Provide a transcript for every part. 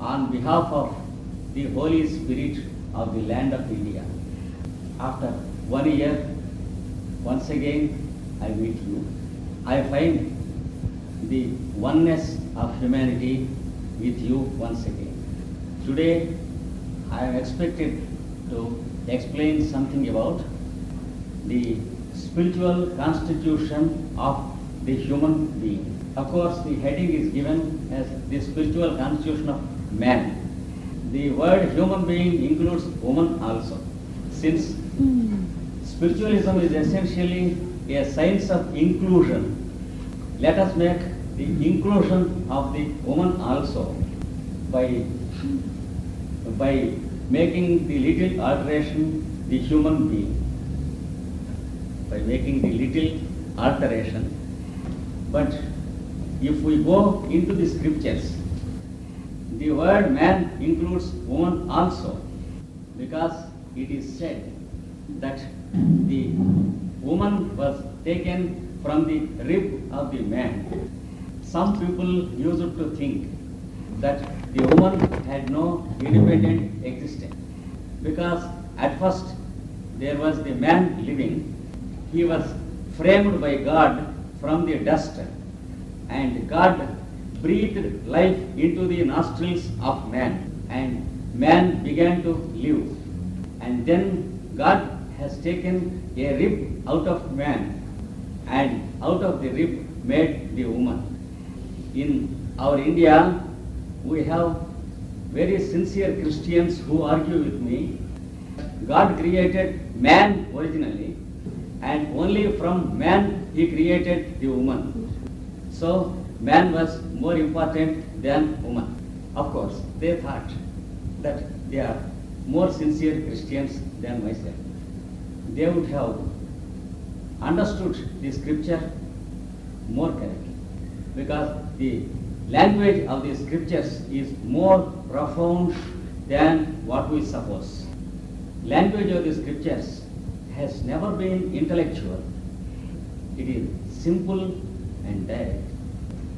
on behalf of the Holy Spirit of the land of India. After 1 year, once again I meet you. I find the oneness of humanity with you once again. Today I am expected to explain something about the spiritual constitution of the human being. Of course, the heading is given as the spiritual constitution of man. The word human being includes woman also. Since spiritualism is essentially a science of inclusion, let us make the inclusion of the woman also by making the little alteration the human being. By making the little alteration. But if we go into the scriptures, the word man includes woman also, because it is said that the woman was taken from the rib of the man. Some people used to think that the woman had no independent existence, because at first there was the man living. He was framed by God from the dust, and God breathed life into the nostrils of man, and man began to live. And then God has taken a rib out of man, and out of the rib made the woman. In our India, we have very sincere Christians who argue with me. God created man originally, and only from man he created the woman. So man was more important than woman. Of course, they thought that they are more sincere Christians than myself. They would have understood the scripture more correctly, because the language of the scriptures is more profound than what we suppose. Language of the scriptures has never been intellectual. It is simple and direct,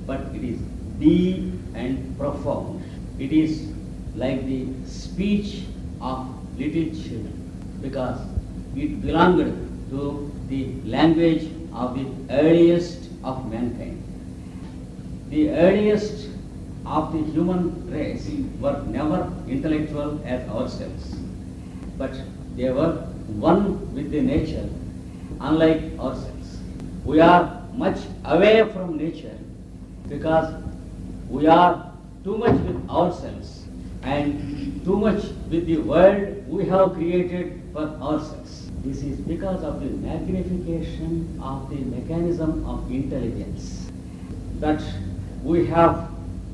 but it is deep and profound. It is like the speech of little children, because it belonged to the language of the earliest of mankind. The earliest of the human race were never intellectual as ourselves, but they were one with the nature, unlike ourselves. We are much away from nature because we are too much with ourselves and too much with the world we have created for ourselves. This is because of the magnification of the mechanism of intelligence that we have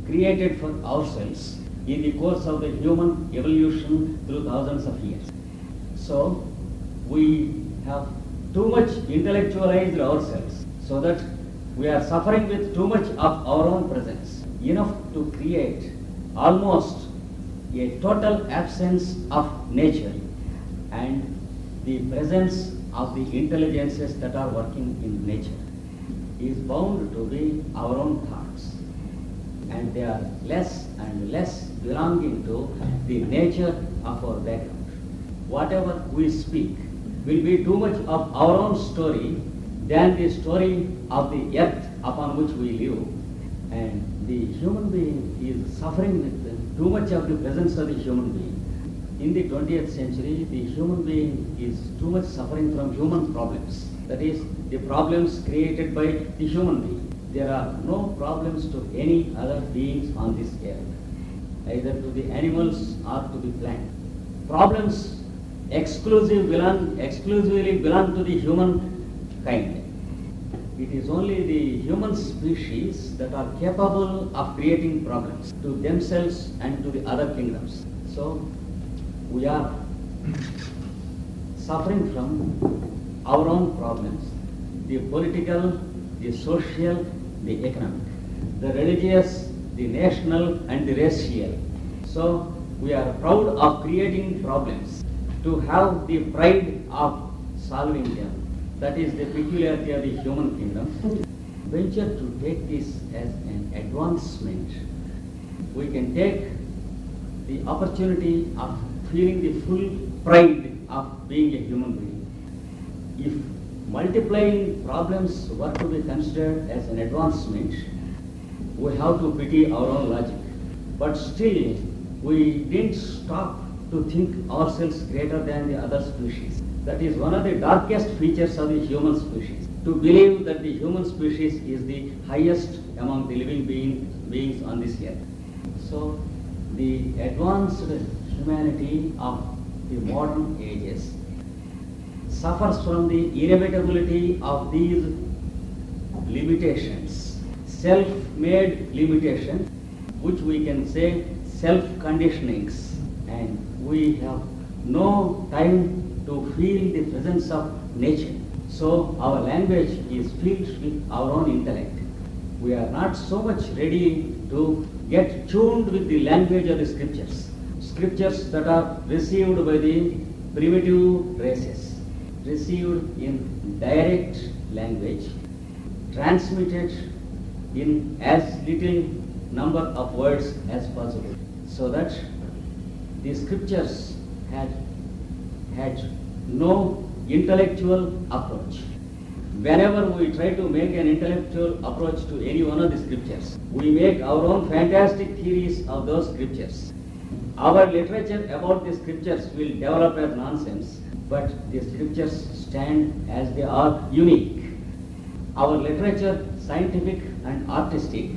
created for ourselves in the course of the human evolution through thousands of years. So we have too much intellectualized ourselves, so that we are suffering with too much of our own presence, enough to create almost a total absence of nature and the presence of the intelligences that are working in nature is bound to be our own thoughts, and they are less and less belonging to the nature of our background. Whatever we speak will be too much of our own story than the story of the earth upon which we live. And the human being is suffering with too much of the presence of the human being. In the 20th century, the human being is too much suffering from human problems. That is, the problems created by the human being. There are no problems to any other beings on this earth, either to the animals or to the plant. Problems exclusively belong to the human kind. It is only the human species that are capable of creating problems to themselves and to the other kingdoms. So we are suffering from our own problems, the political, the social, the economic, the religious, the national, and the racial. So we are proud of creating problems to have the pride of solving them. That is the peculiarity of the human kingdom. Venture to take this as an advancement. We can take the opportunity of feeling the full pride of being a human being. If multiplying problems were to be considered as an advancement, we have to pity our own logic. But still, we didn't stop to think ourselves greater than the other species. That is one of the darkest features of the human species. To believe that the human species is the highest among the living beings on this earth. So, the advanced humanity of the modern ages suffers from the inevitability of these limitations, self-made limitations, which we can say self-conditionings, and we have no time to feel the presence of nature. So our language is filled with our own intellect. We are not so much ready to get tuned with the language of the scriptures. Scriptures that are received by the primitive races, received in direct language, transmitted in as little number of words as possible, so that the scriptures had no intellectual approach. Whenever we try to make an intellectual approach to any one of the scriptures, we make our own fantastic theories of those scriptures. Our literature about the scriptures will develop as nonsense, but the scriptures stand as they are unique. Our literature, scientific and artistic,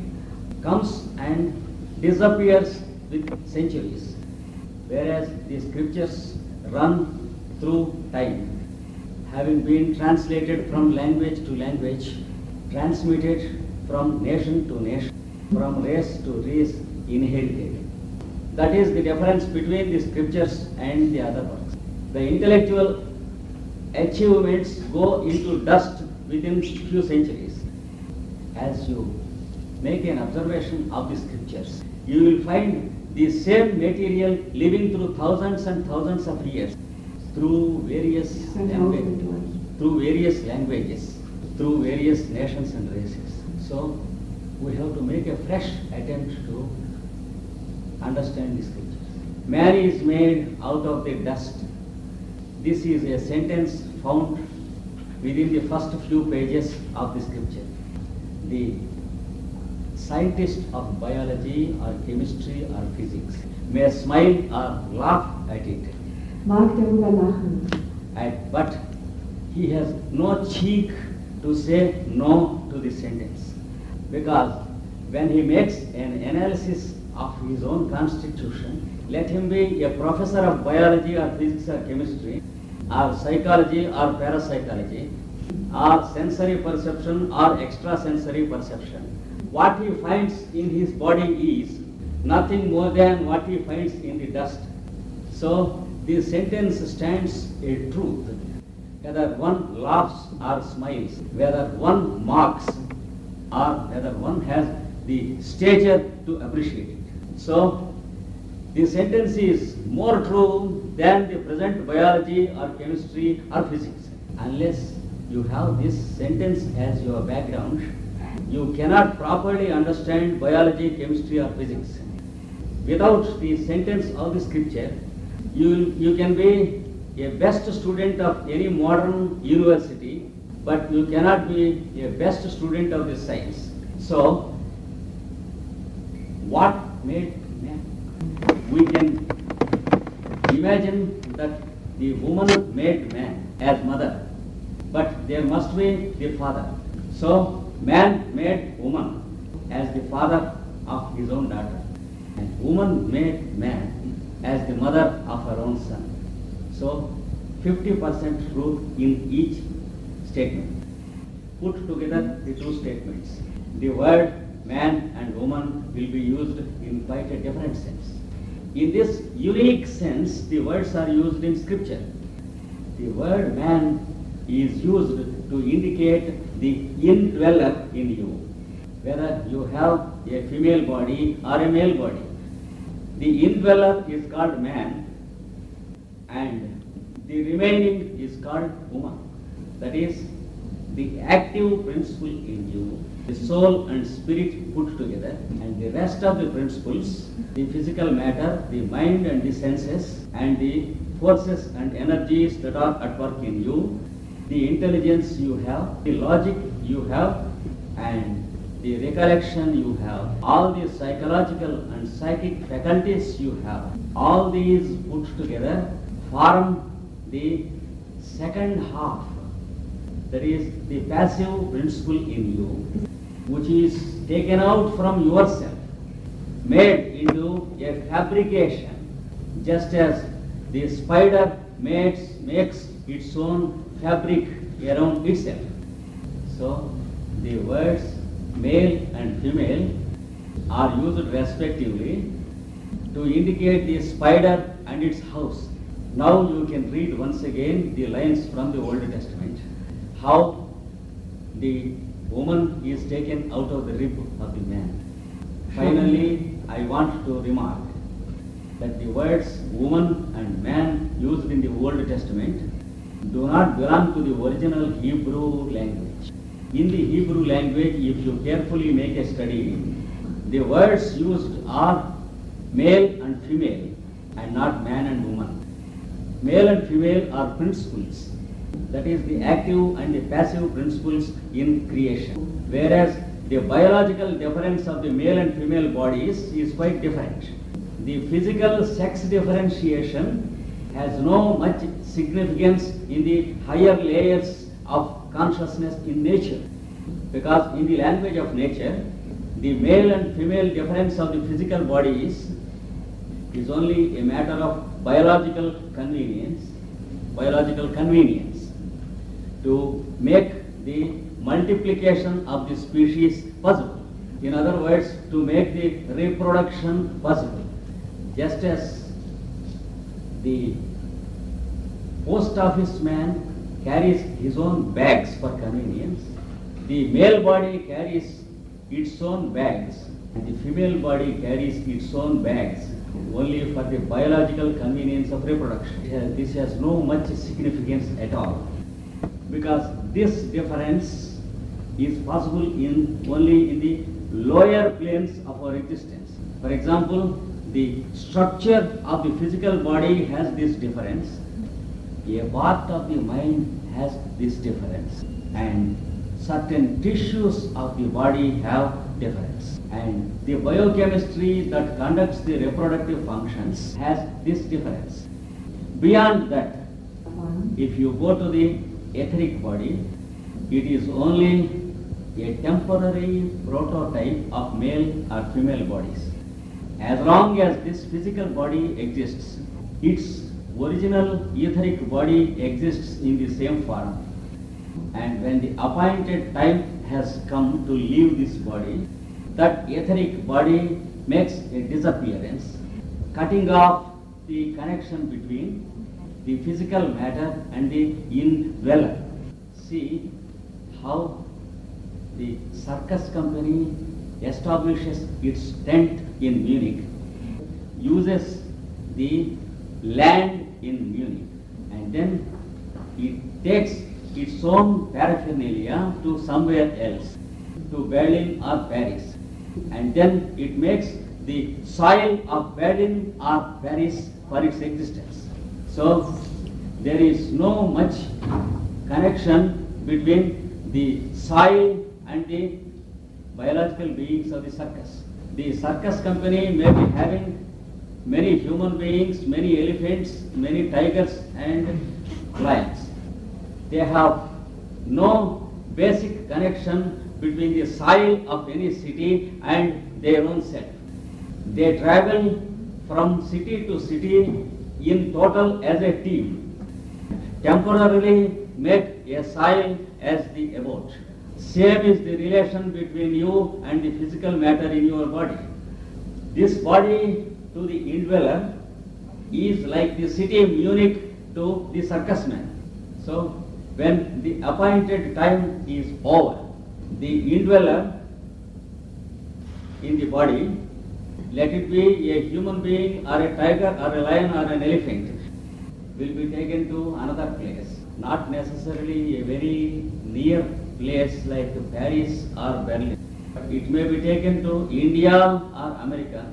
comes and disappears with centuries, whereas the scriptures run through time, having been translated from language to language, transmitted from nation to nation, from race to race, inherited. That is the difference between the scriptures and the other works. The intellectual achievements go into dust within few centuries. As you make an observation of the scriptures, you will find the same material living through thousands and thousands of years, through various languages, through various nations and races. So we have to make a fresh attempt to understand the scriptures. Man is made out of the dust. This is a sentence found within the first few pages of the scripture. The scientist of biology or chemistry or physics may smile or laugh at it, mag darüber lachen, but he has no cheek to say no to this sentence, because when he makes an analysis of his own constitution, let him be a professor of biology or physics or chemistry or psychology or parapsychology or sensory perception or extrasensory perception, what he finds in his body is nothing more than what he finds in the dust. So this sentence stands a truth. Whether one laughs or smiles, whether one mocks or whether one has the stature to appreciate it. So this sentence is more true than the present biology or chemistry or physics. Unless you have this sentence as your background, you cannot properly understand biology, chemistry or physics. Without the sentence of the scripture, you can be a best student of any modern university, but you cannot be a best student of the science. So, what made man? We can imagine that the woman made man as mother, but there must be the father. So, man made woman as the father of his own daughter, and woman made man as the mother of her own son. So 50% truth in each statement. Put together the two statements. The word man and woman will be used in quite a different sense. In this unique sense, the words are used in scripture. The word man is used to indicate the indweller in you, whether you have a female body or a male body. The indweller is called man, and the remaining is called woman. That is, the active principle in you the soul and spirit put together, and the rest of the principles, the physical matter, the mind and the senses, and the forces and energies that are at work in you, the intelligence you have, the logic you have, and the recollection you have, all the psychological and psychic faculties you have, all these put together form the second half, that is the passive principle in you, which is taken out from yourself, made into a fabrication, just as the spider makes its own fabric around itself. So the words male and female are used respectively to indicate the spider and its house. Now you can read once again the lines from the Old Testament, how the woman is taken out of the rib of the man. Finally, I want to remark that the words woman and man used in the Old Testament do not belong to the original Hebrew language. In the Hebrew language, if you carefully make a study, the words used are male and female and not man and woman. Male and female are principles, that is the active and the passive principles in creation. Whereas the biological difference of the male and female bodies is quite different. The physical sex differentiation has no much significance in the higher layers of consciousness in nature, because in the language of nature, the male and female difference of the physical bodies is only a matter of biological convenience to make the multiplication of the species possible. In other words, to make the reproduction possible. Just as the post office man carries his own bags for convenience, the male body carries its own bags and the female body carries its own bags only for the biological convenience of reproduction. This has no much significance at all, because this difference is possible only in the lower planes of our existence. For example, the structure of the physical body has this difference, a part of the mind has this difference, and certain tissues of the body have difference, and the biochemistry that conducts the reproductive functions has this difference. Beyond that, if you go to the etheric body, it is only a temporary prototype of male or female bodies. As long as this physical body exists, its original etheric body exists in the same form. And when the appointed time has come to leave this body, that etheric body makes a disappearance, cutting off the connection between the physical matter and the indweller. See how the circus company establishes its tent in Munich, uses the land in Munich, and then it takes its own paraphernalia to somewhere else, to Berlin or Paris, and then it makes the soil of Berlin or Paris for its existence. So there is no much connection between the soil and the biological beings of the circus. The circus company may be having many human beings, many elephants, many tigers and lions. They have no basic connection between the soil of any city and their own self. They travel from city to city in total as a team, temporarily make a soil as the abode. Same is the relation between you and the physical matter in your body. This body to the indweller is like the city Munich to the circus man. So when the appointed time is over, the indweller in the body, let it be a human being or a tiger or a lion or an elephant, will be taken to another place, not necessarily a very near place like Paris or Berlin. It may be taken to India or America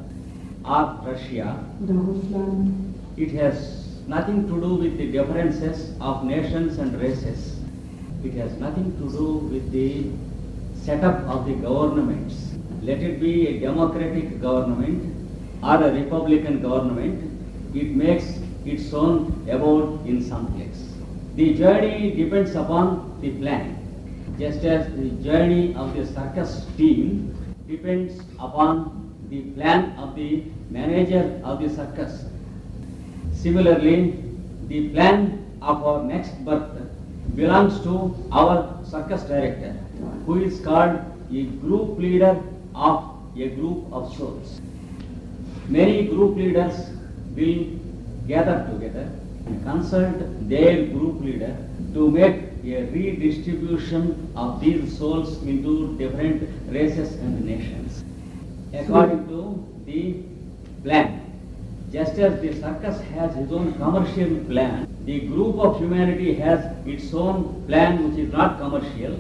or Russia. oder Russland. It has nothing to do with the differences of nations and races. It has nothing to do with the setup of the governments. Let it be a democratic government or a republican government, it makes its own abode in some place. The journey depends upon the plan, just as the journey of the circus team depends upon the plan of the manager of the circus. Similarly, the plan of our next birth belongs to our circus director, who is called a group leader of a group of souls. Many group leaders will gather together and consult their group leader to make a redistribution of these souls into different races and nations according to the plan. Just as the circus has its own commercial plan, the group of humanity has its own plan which is not commercial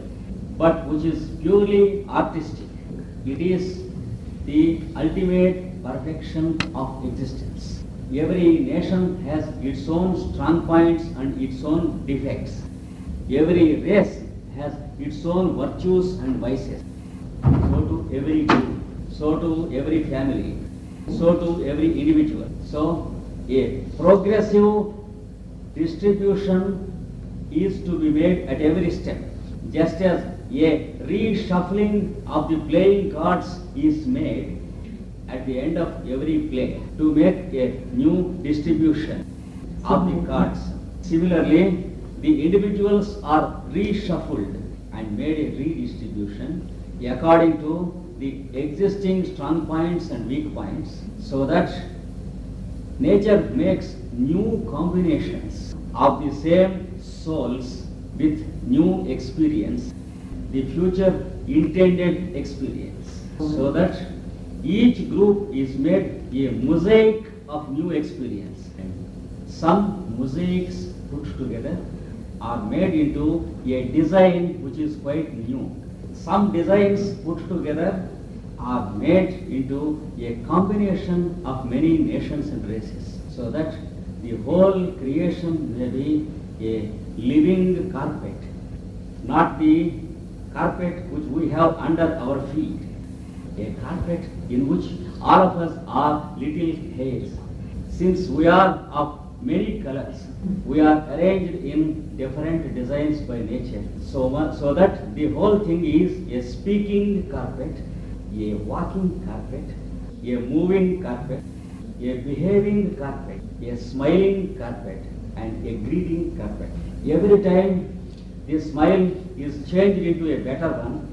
but which is purely artistic. It is the ultimate perfection of existence. Every nation has its own strong points and its own defects. Every race has its own virtues and vices. So to every group, so to every family, so to every individual. So a progressive distribution is to be made at every step, just as a reshuffling of the playing cards is made at the end of every play to make a new distribution of the cards. Similarly, the individuals are reshuffled and made a redistribution according to the existing strong points and weak points, so that nature makes new combinations of the same souls with new experience, the future intended experience, so that each group is made a mosaic of new experience. And some mosaics put together are made into a design which is quite new. Some designs put together are made into a combination of many nations and races, so that the whole creation may be a living carpet, not the carpet which we have under our feet, a carpet in which all of us are little hairs. Since we are of many colors, we are arranged in different designs by nature, so that the whole thing is a speaking carpet, a walking carpet, a moving carpet, a behaving carpet, a smiling carpet, and a greeting carpet. Every time the smile is changed into a better one,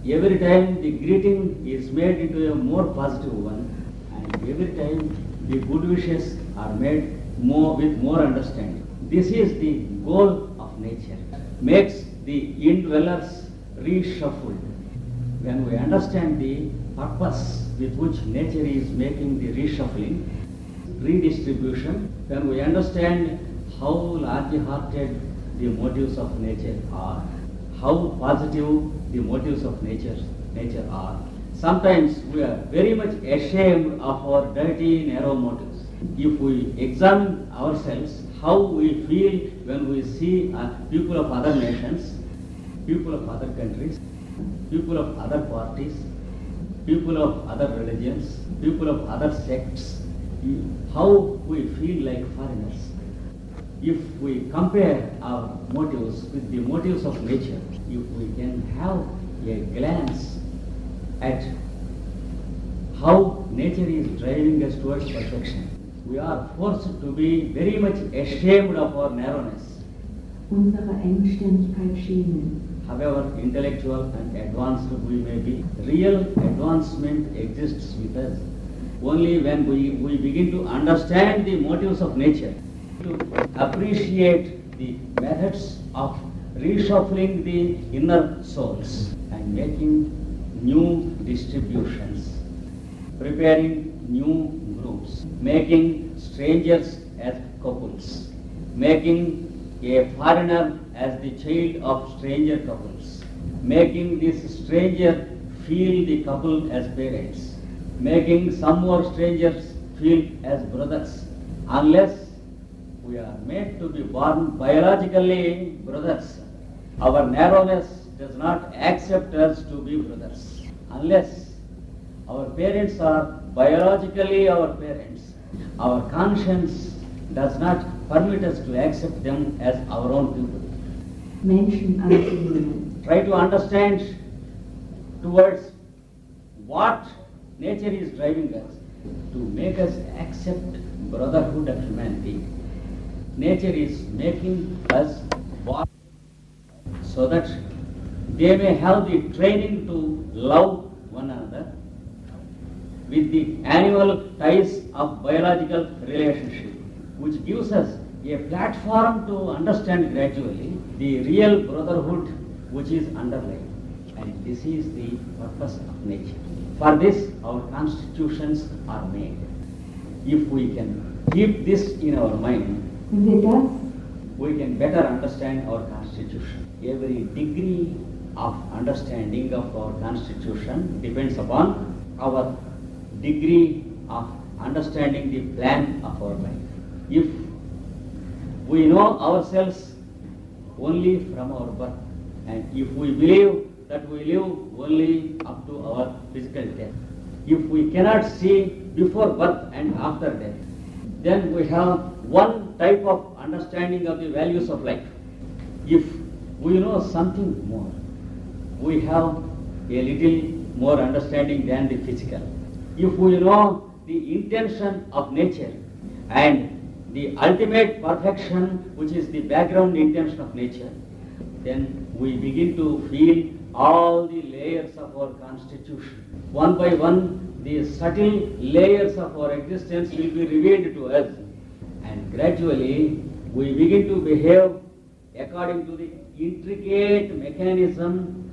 every time the greeting is made into a more positive one, and every time the good wishes are made with more understanding. This is the goal of nature, makes the indwellers reshuffled. When we understand the purpose with which nature is making the reshuffling, redistribution, when we understand how large-hearted the motives of nature are, how positive the motives of nature are, sometimes we are very much ashamed of our dirty, narrow motives. If we examine ourselves, how we feel when we see people of other nations, people of other countries, people of other parties, people of other religions, people of other sects, how we feel like foreigners. If we compare our motives with the motives of nature, if we can have a glance at how nature is driving us towards perfection, we are forced to be very much ashamed of our narrowness. Unsere Engständigkeit schämen. However intellectual and advanced we may be, real advancement exists with us only when we begin to understand the motives of nature, to appreciate the methods of reshuffling the inner souls and making new distributions, preparing new groups, making strangers as couples, making a foreigner as the child of stranger couples, making this stranger feel the couple as parents, making some more strangers feel as brothers, unless we are made to be born biologically brothers. Our narrowness does not accept us to be brothers, unless our parents are biologically our parents. Our conscience does not permit us to accept them as our own people. Menschen anzunehmen. Try to understand towards what nature is driving us to make us accept brotherhood of humanity. Nature is making us born so that they may have the training to love one another with the animal ties of biological relationship, which gives us a platform to understand gradually the real brotherhood which is underlying. And this is the purpose of nature. For this, our constitutions are made. If we can keep this in our mind, Wenn wir das we can better understand our constitution. Every degree of understanding of our constitution depends upon our degree of understanding the plan of our life. If we know ourselves only from our birth, and if we believe that we live only up to our physical death, if we cannot see before birth and after death, then we have one type of understanding of the values of life. If we know something more, we have a little more understanding than the physical. If we know the intention of nature and the ultimate perfection, which is the background intention of nature, then we begin to feel all the layers of our constitution. One by one, the subtle layers of our existence will be revealed to us, and gradually we begin to behave according to the intricate mechanism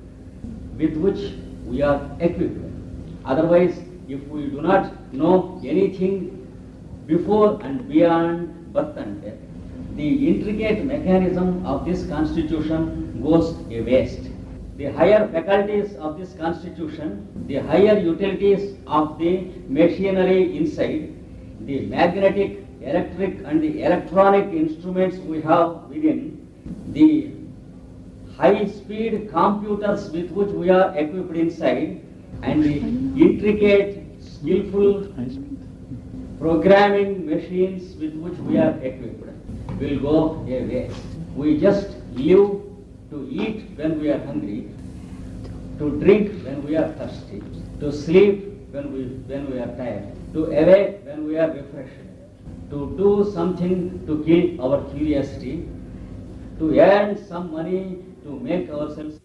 with which we are equipped. Otherwise, if we do not know anything before and beyond birth and death, the intricate mechanism of this constitution goes a waste. The higher faculties of this constitution, the higher utilities of the machinery inside, the magnetic, electric and the electronic instruments we have within, the high-speed computers with which we are equipped inside, and the intricate, skillful programming machines with which we are equipped will go a waste. We just live to eat when we are hungry, to drink when we are thirsty, to sleep when we are tired, to awake when we are refreshed, to do something to kill our curiosity, to earn some money to make ourselves